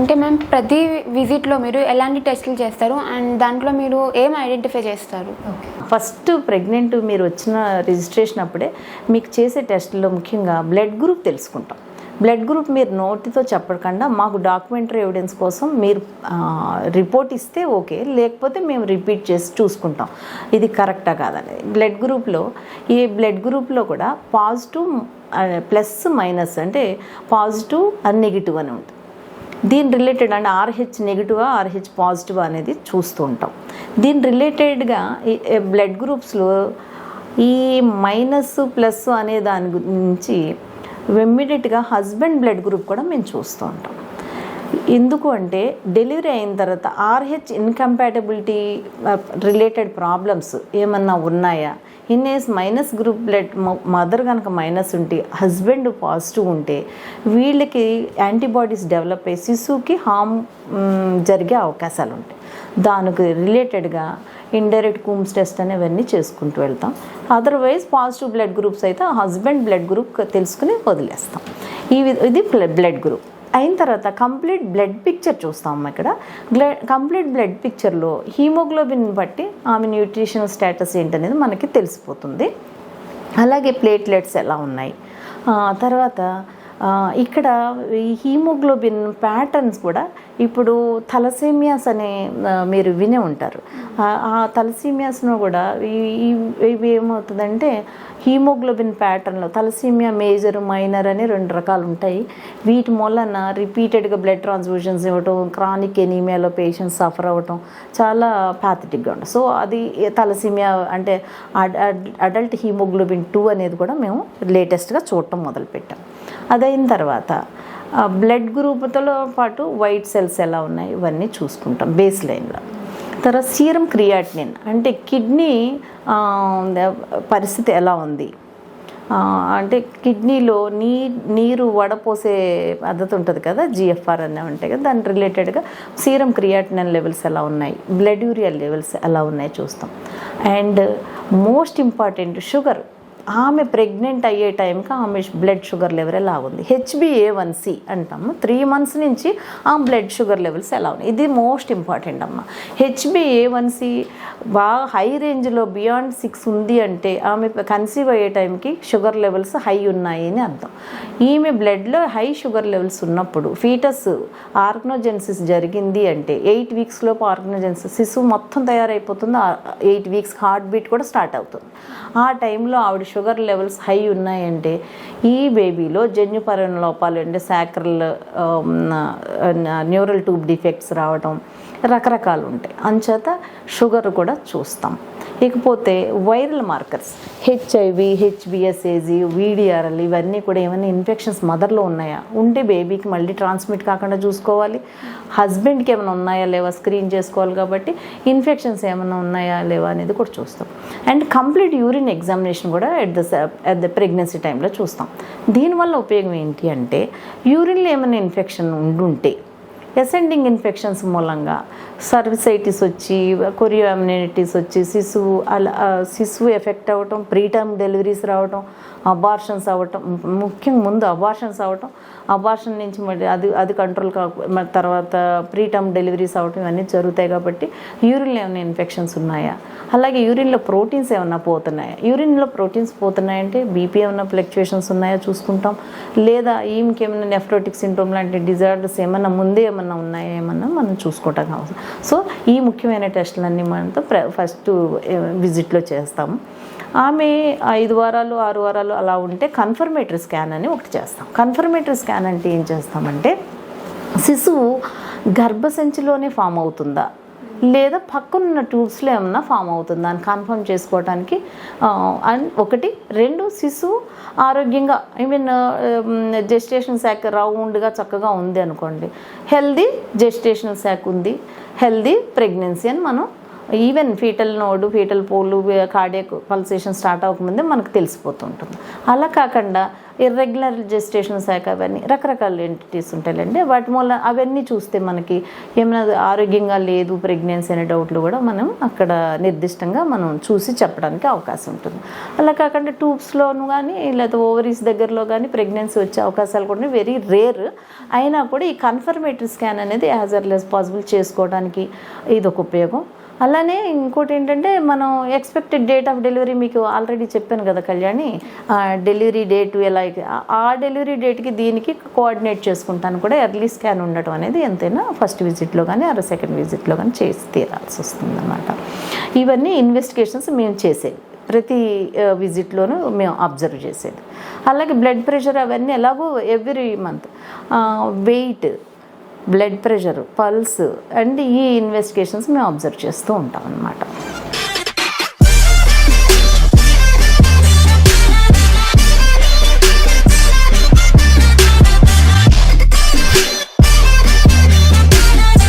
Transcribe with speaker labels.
Speaker 1: అంటే మ్యామ్ ప్రతి విజిట్లో మీరు ఎలాంటి టెస్టులు చేస్తారు అండ్ దాంట్లో మీరు ఏం ఐడెంటిఫై చేస్తారు?
Speaker 2: ఫస్ట్ ప్రెగ్నెంట్ మీరు వచ్చిన రిజిస్ట్రేషన్ అప్పుడే మీకు చేసే టెస్టుల్లో ముఖ్యంగా బ్లడ్ గ్రూప్ తెలుసుకుంటాం. బ్లడ్ గ్రూప్ మీరు నోటితో చెప్పకుండా మాకు డాక్యుమెంటరీ ఎవిడెన్స్ కోసం మీరు రిపోర్ట్ ఇస్తే ఓకే, లేకపోతే మేము రిపీట్ చేసి చూసుకుంటాం ఇది కరెక్టా కాదని. ఈ బ్లడ్ గ్రూప్లో కూడా పాజిటివ్ ప్లస్ మైనస్ అంటే పాజిటివ్ అండ్ నెగిటివ్ అని ఉంటుంది. దీని రిలేటెడ్ అంటే RH నెగిటివా RH పాజిటివా అనేది చూస్తూ ఉంటాం. దీని రిలేటెడ్గా బ్లడ్ గ్రూప్స్లో ఈ మైనస్ ప్లస్ అనే దాని గురించి ఇమ్మీడియట్గా హస్బెండ్ బ్లడ్ గ్రూప్ కూడా మేము చూస్తూ ఉంటాం. ఎందుకు అంటే డెలివరీ అయిన తర్వాత RH ఇన్కంపాటబిలిటీ రిలేటెడ్ ప్రాబ్లమ్స్ ఏమన్నా ఉన్నాయా, ఇన్నేస్ మైనస్ గ్రూప్ బ్లడ్ మదర్ కనుక మైనస్ ఉంటే హస్బెండ్ పాజిటివ్ ఉంటే వీళ్ళకి యాంటీబాడీస్ డెవలప్ అయ్యి శిశువుకి హార్మ్ జరిగే అవకాశాలు ఉంటాయి. దానికి రిలేటెడ్గా ఇండైరెక్ట్ కూమ్స్ టెస్ట్ అనేవన్నీ చేసుకుంటూ వెళ్తాం. అదర్వైజ్ పాజిటివ్ బ్లడ్ గ్రూప్స్ అయితే హస్బెండ్ బ్లడ్ గ్రూప్ తెలుసుకుని వదిలేస్తాం. ఇది బ్లడ్ గ్రూప్ అయిన తర్వాత కంప్లీట్ బ్లడ్ పిక్చర్ చూస్తాం. ఇక్కడ కంప్లీట్ బ్లడ్ పిక్చర్లో హీమోగ్లోబిన్ బట్టి ఆమె న్యూట్రిషనల్ స్టేటస్ ఏంటనేది మనకి తెలిసిపోతుంది. అలాగే ప్లేట్లెట్స్ ఎలా ఉన్నాయి, తర్వాత ఇక్కడ ఈ హీమోగ్లోబిన్ ప్యాటర్న్స్ కూడా ఇప్పుడు థలసేమియాస్ అనే మీరు వినే ఉంటారు. ఆ థలసేమియాస్ను కూడా ఇవి ఏమవుతుందంటే హీమోగ్లోబిన్ ప్యాటర్న్లో థలసేమియా మేజర్ మైనర్ అని 2 రకాలు ఉంటాయి. వీటి మూలన రిపీటెడ్గా బ్లడ్ ట్రాన్స్ఫ్యూషన్స్ ఇవ్వటం, క్రానిక్ ఎనీమియాలో పేషెంట్స్ సఫర్ అవ్వటం చాలా ప్యాథటిక్గా ఉంటుంది. సో అది థలసేమియా అంటే అడల్ట్ హీమోగ్లోబిన్ 2 అనేది కూడా మేము లేటెస్ట్గా చూడటం మొదలుపెట్టాం. అదైన తర్వాత బ్లడ్ గ్రూప్తో పాటు వైట్ సెల్స్ ఎలా ఉన్నాయి ఇవన్నీ చూసుకుంటాం బేస్ లైన్లో. తర్వాత సీరం క్రియాటినిన్ అంటే కిడ్నీ పరిస్థితి ఎలా ఉంది, అంటే కిడ్నీలో నీరు వడపోసే పద్ధతి ఉంటుంది కదా, GFR అనే ఉంటాయి కదా, దాని రిలేటెడ్గా సీరం క్రియాటినిన్ లెవెల్స్ ఎలా ఉన్నాయి, బ్లడ్ యూరియా లెవెల్స్ ఎలా ఉన్నాయి చూస్తాం. అండ్ మోస్ట్ ఇంపార్టెంట్ షుగర్, ఆమె ప్రెగ్నెంట్ అయ్యే టైంకి ఆమె బ్లడ్ షుగర్ లెవెల్ ఎలా ఉంది, HbA1c అంటాము. 3 months నుంచి ఆ బ్లడ్ షుగర్ లెవెల్స్ ఎలా ఉన్నాయి, ఇది మోస్ట్ ఇంపార్టెంట్ అమ్మ. HbA1c బాగా హై రేంజ్లో బియాండ్ 6 ఉంది అంటే ఆమె కన్సీవ్ అయ్యే టైంకి షుగర్ లెవెల్స్ హై ఉన్నాయి అని అర్థం. ఈమె బ్లడ్లో హై షుగర్ లెవెల్స్ ఉన్నప్పుడు ఫీటస్ ఆర్గనోజెన్సిస్ జరిగింది అంటే 8 weeks లోపు ఆర్గనోజెన్సిస్ శిశువు మొత్తం తయారైపోతుంది. 8 weeks హార్ట్ బీట్ కూడా స్టార్ట్ అవుతుంది. ఆ టైంలో ఆవిడ షుగర్ లెవెల్స్ హై ఉన్నాయంటే ఈ బేబీలో జన్యుపరణ లోపాలు అంటే సాక్రల్ న్యూరల్ ట్యూబ్ డిఫెక్ట్స్ రావడం రకరకాలు ఉంటాయి. అంచేత షుగర్ కూడా చూస్తాం. ఇకపోతే viral markers HIV, HBsAg, VDRL ఇవన్నీ కూడా ఏమైనా ఇన్ఫెక్షన్స్ మదర్లో ఉన్నాయా, ఉంటే బేబీకి మళ్ళీ ట్రాన్స్మిట్ కాకుండా చూసుకోవాలి. హస్బెండ్కి ఏమైనా ఉన్నాయా లేవా స్క్రీన్ చేసుకోవాలి. కాబట్టి ఇన్ఫెక్షన్స్ ఏమైనా ఉన్నాయా లేవా అనేది కూడా చూస్తాం. అండ్ కంప్లీట్ యూరిన్ ఎగ్జామినేషన్ కూడా ఎట్ ద ప్రెగ్నెన్సీ టైంలో చూస్తాం. దీనివల్ల ఉపయోగం ఏంటి అంటే యూరిన్లో ఏమైనా ఇన్ఫెక్షన్ ఉండుంటే అసెండింగ్ ఇన్ఫెక్షన్స్ మూలంగా సర్విసైటిస్ వచ్చి కొరియోఅమ్నిటిస్ వచ్చి శిశువు ఎఫెక్ట్ అవ్వటం, ప్రీటర్మ్ డెలివరీస్ రావటం, అబార్షన్స్ అవ్వటం, ముఖ్యంగా ముందు అబార్షన్స్ అవ్వటం, అబార్షన్ నుంచి మరి అది కంట్రోల్ మరి తర్వాత ప్రీటర్మ్ డెలివరీస్ అవ్వటం ఇవన్నీ జరుగుతాయి. కాబట్టి యూరిన్లో ఏమైనా ఇన్ఫెక్షన్స్ ఉన్నాయా, అలాగే యూరిన్లో ప్రోటీన్స్ ఏమైనా పోతున్నాయా, యూరిన్లో ప్రోటీన్స్ పోతున్నాయంటే బీపీ ఏమైనా ఫ్లక్చుయేషన్స్ ఉన్నాయా చూసుకుంటాం. లేదా ఈమెకి ఏమైనా నెఫ్రోటిక్ సిండ్రోమ్ లాంటి డిజార్డర్స్ ఏమైనా ముందే ఏమన్నా ఉన్నాయా ఏమన్నా మనం చూసుకోవటం అవసరం. సో ఈ ముఖ్యమైన టెస్టులన్నీ మనతో ఫస్ట్ విజిట్లో చేస్తాము. ఆమె 5 వారాలు 6 వారాలు అలా ఉంటే కన్ఫర్మేటరీ స్కాన్ అని ఒకటి చేస్తాం. కన్ఫర్మేటరీ స్కాన్ అంటే ఏం చేస్తామంటే శిశువు గర్భసంచిలోనే ఫామ్ అవుతుందా లేదా పక్కనున్న ట్యూబ్స్లో ఏమన్నా ఫామ్ అవుతుందా అని కన్ఫర్మ్ చేసుకోవడానికి. అండ్ 1, 2 శిశువు ఆరోగ్యంగా జెస్టేషన్ శాక్ రౌండ్గా చక్కగా ఉంది అనుకోండి, హెల్దీ జెస్టేషనల్ శాక్ ఉంది, హెల్దీ ప్రెగ్నెన్సీ అని మనం even fetal node, fetal pole, cardiac pulsation start అవ్వకముందే మనకు తెలిసిపోతుంటుంది. అలా కాకుండా ఇర్రెగ్యులర్ జెస్టేషన్ శాఖ అవన్నీ రకరకాల ఎంటిటీస్ ఉంటాయండి. వాటి వల్ల అవన్నీ చూస్తే మనకి ఏమైనా ఆరోగ్యంగా లేదు ప్రెగ్నెన్సీ అనే డౌట్లు కూడా మనం అక్కడ నిర్దిష్టంగా మనం చూసి చెప్పడానికి అవకాశం ఉంటుంది. అలా కాకుండా ట్యూబ్స్లోను కానీ లేదా ఓవరీస్ దగ్గరలో కానీ ప్రెగ్నెన్సీ వచ్చే అవకాశాలు కూడా వెరీ రేర్. అయినా కూడా ఈ కన్ఫర్మేటరీ స్కాన్ అనేది యాజ్ ఎర్లీ యాజ్ పాసిబుల్ చేసుకోవడానికి ఇది ఒక ఉపయోగం. అలానే ఇంకోటి ఏంటంటే మనం ఎక్స్పెక్టెడ్ డేట్ ఆఫ్ డెలివరీ మీకు ఆల్రెడీ చెప్పాను కదా కళ్యాణి, డెలివరీ డేట్ ఎలా ఆ డెలివరీ డేట్కి దీనికి కోఆర్డినేట్ చేసుకుంటాను కూడా ఎర్లీ స్కాన్ ఉండటం అనేది ఎంతైనా ఫస్ట్ విజిట్లో కానీ సెకండ్ విజిట్లో కానీ చేసి తీరాల్సి వస్తుంది అన్నమాట. ఇవన్నీ ఇన్వెస్టిగేషన్స్ మేము చేసేవి ప్రతి విజిట్లోనూ మేము అబ్జర్వ్ చేసేది. అలాగే బ్లడ్ ప్రెషర్ అవన్నీ ఎలాగో every month, weight, blood pressure, pulse and ఈ ఇన్వెస్టిగేషన్స్ మేము అబ్జర్వ్ చేస్తూ ఉంటాం అన్నమాట.